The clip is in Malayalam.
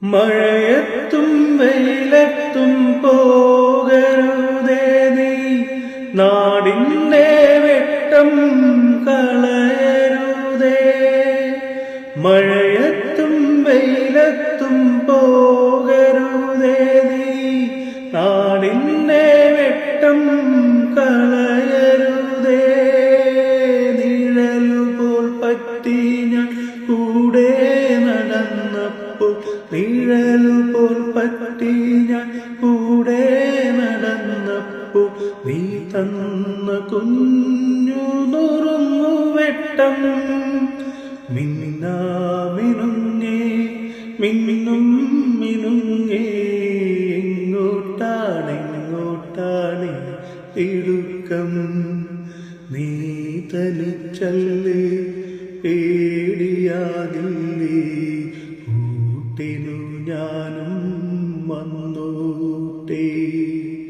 മഴയത്തും വെയിലത്തും പോകരുതേ നീ, നാടിന്റെ വെട്ടം കളയരുതേ. മഴയത്തും വെയിലത്തും പോകരുതേ നീ, നാടിന്റെ വെട്ടം കളയരുതേ. നിഴലുപോൽ പറ്റി ഞാൻ കൂടെ നടന്നപ്പോൾ, നിഴലുപോൽ പറ്റി ഞാൻ കൂടെ നടന്നപ്പോൾ, നീ തന്ന കുഞ്ഞു നുറുങ്ങുവെട്ടം മിന്നാമിനുങ്ങേ മിന്നും മിനുങ്ങേ. എങ്ങോട്ടാണ് തിടുക്കം, നീ തനിച്ചല്ലേ പേടിയാകില്ലേ, കൂട്ടിനു ഞാനും വന്നോട്ടേ.